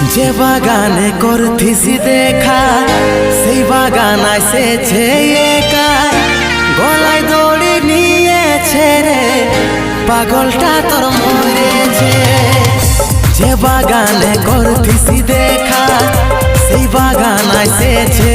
যে বাগানে করতিছি দেখা সেই বাগান এসেছে একা, গলায় দড়ি নিয়েছে রে পাগলটা তোর মরেছে। যে বাগানে করতিছি দেখা সেই বাগান এসেছে